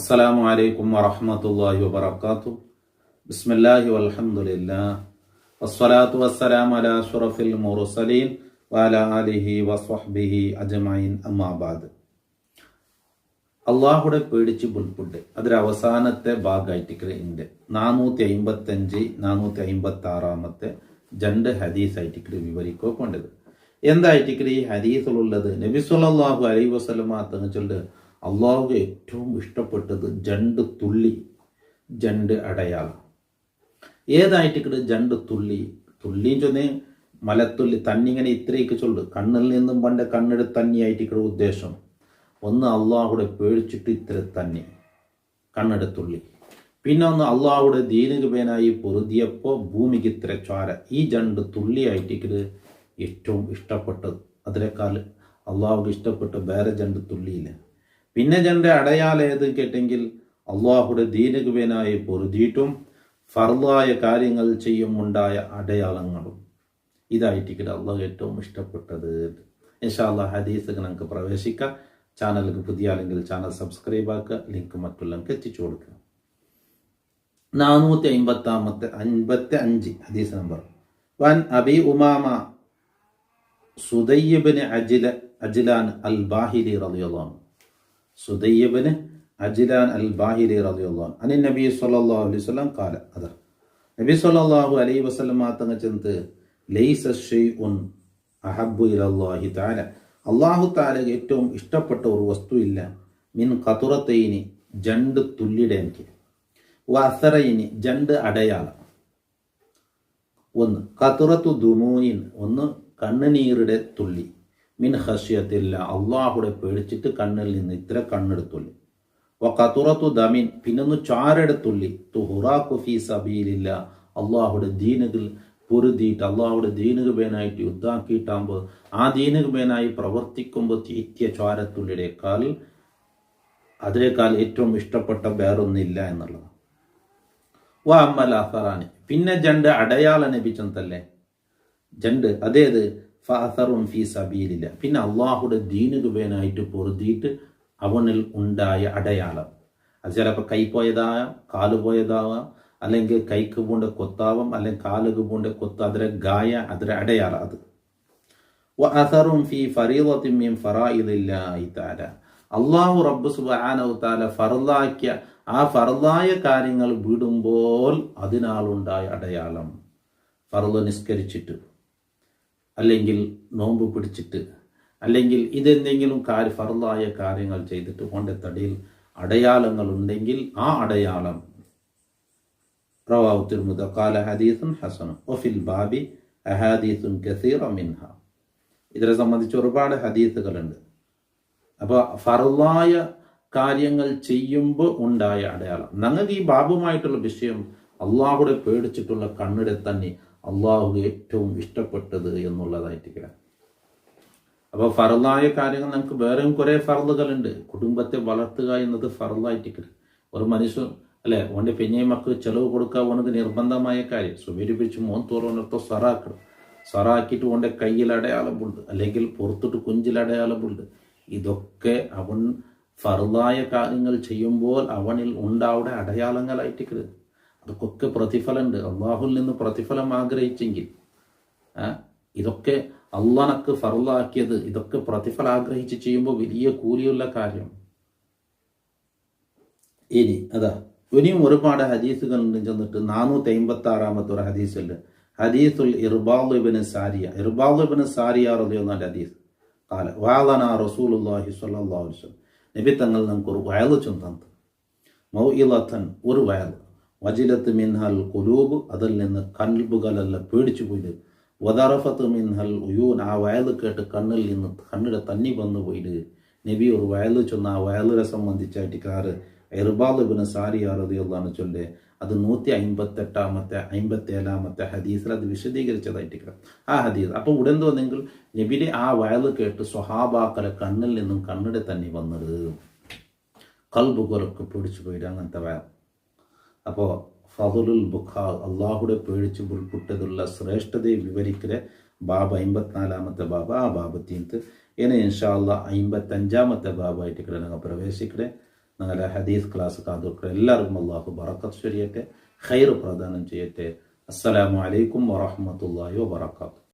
അസ്സലാമു അലൈക്കും വറഹ്മത്തുള്ളാഹി വബറകാതുഹു. ബിസ്മില്ലാഹി വൽഹംദുലില്ലാഹ് വസ്സലാത്തു വസ്സലാമു അലാ അഷ്റഫിൽ മുർസലീൻ വഅലാ ആലിഹി വസ്വഹ്ബിഹി അജ്മഈൻ. അമ്മാ ബഅദ്. അള്ളാഹുടെ പേടിച്ച് പുൽപ്പുണ്ട് അതിൽ അവസാനത്തെ ഭാഗമായിട്ട് ഉണ്ട് 455 456 രണ്ട് ഹദീസായിട്ട് വിവരിക്കുക കൊണ്ടത്. എന്തായിട്ട് ഈ ഹദീസിലുള്ളത്? നബി സല്ലല്ലാഹു അലൈഹി വസല്ലമ തങ്ങൾ അള്ളാഹുക്ക് ഏറ്റവും ഇഷ്ടപ്പെട്ടത് ജണ്ട് തുള്ളി, ജണ്ട് അടയാളം. ഏതായിട്ട് ജണ്ട് തുള്ളി? തുള്ളിയും ചൊന്ന് മലത്തുള്ളി തന്നിങ്ങനെ ഇത്രയൊക്കെ ചൊല്ലു. കണ്ണിൽ നിന്നും പണ്ട് കണ്ണെടു തന്നിയായിട്ട് ഉദ്ദേശം ഒന്ന് അള്ളാഹുടെ പേടിച്ചിട്ട് ഇത്ര തന്നെ കണ്ണെടുത്തുള്ളി. പിന്നെ ഒന്ന് അള്ളാഹുടെ ദീനുകേനായി പൊറുതിയപ്പോൾ ഭൂമിക്ക് ഇത്ര ചോര. ഈ ജണ്ട് തുള്ളിയായിട്ട് ഏറ്റവും ഇഷ്ടപ്പെട്ടത്. അതിനേക്കാൾ അള്ളാഹുക്ക് ഇഷ്ടപ്പെട്ട വേറെ ജണ്ട് തുള്ളിയില്ല. പിന്നെ ജണ്ട് അടയാളം ഏത് കേട്ടെങ്കിൽ അള്ളാഹുടെ ദീനുകേനായി പൊറുതിയിട്ടും ഫർളായ കാര്യങ്ങൾ ചെയ്യുമുണ്ടായ അടയാളങ്ങളും. ഇതായിട്ട് അള്ളാഹു ഏറ്റവും ഇഷ്ടപ്പെട്ടത്. ഇൻഷാ അല്ലാഹ് ഹദീസുകൾ നമുക്ക് പ്രവേശിക്കാം. ചാനലിലേക്ക് പുതിയ അല്ലെങ്കിൽ ചാനൽ സബ്സ്ക്രൈബ് ആക്കുക, ലിങ്ക് മറ്റുള്ളവർക്ക് എത്തിച്ചു കൊടുക്കുക. 455 ഹദീസ് നമ്പർ. വൻ അബി ഉമാമ സുദയ്യിബ്ന് അജ്ലാൻ അൽ ബാഹിലി റളിയല്ലാഹു അൻഹു. സുദയ്യിബ്ന് അജ്ലാൻ അൽ ബാഹിലി റളിയല്ലാഹു അൻഹു അനി നബി സല്ലല്ലാഹു അലൈഹി വസല്ലം ഖാല. അതാ നബി സല്ലല്ലാഹു അലൈഹി വസല്ലം തങ്ങൾ ചെന്ന് ലൈസ ഷൈഉൻ അഹബ്ബു ഇലല്ലാഹി തആല, അള്ളാഹു താലക്ക് ഏറ്റവും ഇഷ്ടപ്പെട്ട ഒരു വസ്തുവില്ല. മിൻ ഖതുറത്തൈനി ജണ്ട് തുള്ളിയുടെ എനിക്ക്, വഅസറൈനി ജണ്ട് അടയാളം. ഒന്ന് ഖതുറത്തു ദുമൂയിൻ, ഒന്ന് കണ്ണുനീരുടെ തുള്ളി. മിൻ ഖശ്യത്തില്ല, അള്ളാഹുടെ പേടിച്ചിട്ട് കണ്ണിൽ നിന്ന് ഇത്ര കണ്ണെടുത്തുള്ളി. വ ഖതുറത്തു ദമിൻ, പിന്നൊന്ന് ചോരയുടെ തുള്ളി. തുഹുറാഖു ഫീ സബീലില്ല, അള്ളാഹുടെ ദീനുകൾ പൊരുതിയിട്ട് അള്ളാഹുടെ ദീനുകേനായിട്ട് യുദ്ധാക്കിയിട്ടാകുമ്പോൾ ആ ദീനുകേനായി പ്രവർത്തിക്കുമ്പോൾ തീറ്റിയ ചോരത്തുള്ളിയേക്കാൾ അതിനേക്കാൾ ഏറ്റവും ഇഷ്ടപ്പെട്ട വേറൊന്നില്ല എന്നുള്ളത്. വ അമ്മൽ അസറാനി, പിന്നെ ജണ്ട് അടയാളം ലഭിച്ചതല്ലേ ജണ്ട്, അതേത് ഫഅസറുൻ ഫീ സബീലില്ല, പിന്നെ അള്ളാഹുടെ ദീനുകേനായിട്ട് പൊരുതിയിട്ട് അവനിൽ ഉണ്ടായ അടയാളം. അത് ചിലപ്പോൾ കൈ പോയതാവാം, കാല് പോയതാവാം, അല്ലെങ്കിൽ കൈക്ക് പൂണ്ട കൊത്താവാം, അല്ലെങ്കിൽ കാലുക്ക് പൂണ്ട കൊത്ത്, അതിലെ ഗായ, അതിലെ അടയാളം. അത് വഅസറുൻ ഫീ ഫരീളത്തിൻ മിൻ ഫറായിദില്ലാഹി തആല, അല്ലാഹു റബ്ബ് സുബ്ഹാനഹു തആല ഫർളാക്കിയ ആ ഫർളായ കാര്യങ്ങൾ വിടുമ്പോൾ അതിനാലുണ്ടായ അടയാളം. ഫർള് നിസ്കരിച്ചിട്ട്, അല്ലെങ്കിൽ നോമ്പ് പിടിച്ചിട്ട്, അല്ലെങ്കിൽ ഇതെന്തെങ്കിലും ഫർളായ കാര്യങ്ങൾ ചെയ്തിട്ട് കൊണ്ട് തടിയിൽ അടയാളങ്ങൾ ഉണ്ടെങ്കിൽ ആ അടയാളം. റവാഹു തിർമിദി ഖാല ഹദീസുൻ ഹസൻ വഫിൽ ബാബി അഹാദീസുൻ കസീറ മിൻഹ. ഇതിനെ സംബന്ധിച്ച് ഒരുപാട് ഹദീസുകളുണ്ട്. അപ്പോൾ ഫർളായ കാര്യങ്ങൾ ചെയ്യുമ്പോൾ ഉണ്ടായ അടയാളം. ഞങ്ങൾക്ക് ഈ ബാബുമായിട്ടുള്ള വിഷയം അള്ളാഹുടെ പേടിച്ചിട്ടുള്ള കണ്ണിടെ തന്നെ അള്ളാഹു ഏറ്റവും ഇഷ്ടപ്പെട്ടത് എന്നുള്ളതായിട്ട്. അപ്പോൾ ഫർളായ കാര്യങ്ങൾ നമുക്ക് വേറെയും കുറേ ഫർളുകളുണ്ട്. കുടുംബത്തെ വളർത്തുക എന്നത് ഫർളായിട്ട് ഒരു മനുഷ്യൻ അല്ലെ ഓൻ്റെ പെഞ്ഞെ മക്കൾ ചെലവ് കൊടുക്കുക ഓനത് നിർബന്ധമായ കാര്യം. സുബീരിപ്പിച്ച് മോൻ തോറുന്നത്തോ സറാക്കണം, സറാക്കിയിട്ട് ഓൻ്റെ കയ്യിൽ അടയാളമുണ്ട്, അല്ലെങ്കിൽ പുറത്തിട്ട് കുഞ്ചിൽ അടയാളമുണ്ട്. ഇതൊക്കെ അവൻ ഫർളായ കാര്യങ്ങൾ ചെയ്യുമ്പോൾ അവനിൽ ഉണ്ടാവുന്ന അടയാളങ്ങളായിട്ട് അതൊക്കെ പ്രതിഫലമുണ്ട്. അള്ളാഹുൽ നിന്ന് പ്രതിഫലം ആഗ്രഹിച്ചെങ്കിൽ ഇതൊക്കെ അള്ളാഹ്നക്ക് ഫർളാക്കിയത്, ഇതൊക്കെ പ്രതിഫലം ആഗ്രഹിച്ച് ചെയ്യുമ്പോൾ വലിയ കൂലിയുള്ള കാര്യം. ഇനി അതാ ഇനിയും ഒരുപാട് ഹദീസുകൾ ചെന്നിട്ട് 456 ഒരു ഹദീസുണ്ട്. ഹദീസുൽ ഇർബാദ് ഇബ്നു സാരിയ. ഇർബാദ് ഇബ്നു സാരിയ റളിയല്ലാഹു അൻഹു ഹദീസ് ഖാല വഅലന റസൂലുള്ളാഹി സ്വല്ലല്ലാഹു അലൈഹി വസല്ലം, നബി തങ്ങൾ നമുക്ക് ഒരു വയൽ ചൊന്നു. മൗഇലതൻ, ഒരു വയൽ. വജിലത്ത് മിൻഹൽ ഖുലൂബ്, അതിൽ നിന്ന് കൽബുകളെല്ലാം പേടിച്ചു പോയിട്ട്. വദറഫത്ത് മിൻഹൽ ഉയൂൻ, ആ വയൽ കേട്ട് കണ്ണിൽ നിന്ന് കണ്ണിടെ തന്നി വന്നു പോയിട്ട് നബി ഒരു വയൽ ചൊന്ന. ആ വയലിനെ സംബന്ധിച്ചായിട്ട് ഇർബാദ് ഇബ്നു സാരിയ റളിയല്ലാഹു അൻഹു ചൊല്ലെ. അത് 158 57 ഹദീസിൽ അത് വിശദീകരിച്ചതായിട്ട് ആ ഹദീസ്. അപ്പോൾ ഉടൻ തോന്നെങ്കിൽ നബിയുടെ ആ വയൽ കേട്ട് സ്വഹാബാക്കളെ കണ്ണിൽ നിന്നും കണ്ണിടെ തന്നെ വന്നത്, കൽബുകളൊക്കെ പിടിച്ചു പോയിട്ട് അങ്ങനത്തെ വയൽ. അപ്പോൾ ഫളുൽ ബുഖാ, അള്ളാഹുടെ പേടിച്ച് പുൽപുട്ടതുള്ള ശ്രേഷ്ഠതയെ വിവരിക്കുന്ന ബാബ് 54 ബാബ്. ആ ബാബ് തീർത്ത് ഇനി ഇൻഷാ അല്ലാഹ് 55 ബാബായിട്ട് ഞങ്ങൾ പ്രവേശിക്കണേ. നിങ്ങളുടെ ഹദീസ് ക്ലാസ് കാതുക്കൾ എല്ലാവർക്കും അള്ളാഹു ബറക്കത്ത് ചൊരിയട്ടെ, ഖൈർ പ്രദാനം ചെയ്യട്ടെ. അസ്സലാമു അലൈക്കും വറഹ്മത്തുള്ളാഹി വബറകാതുഹു.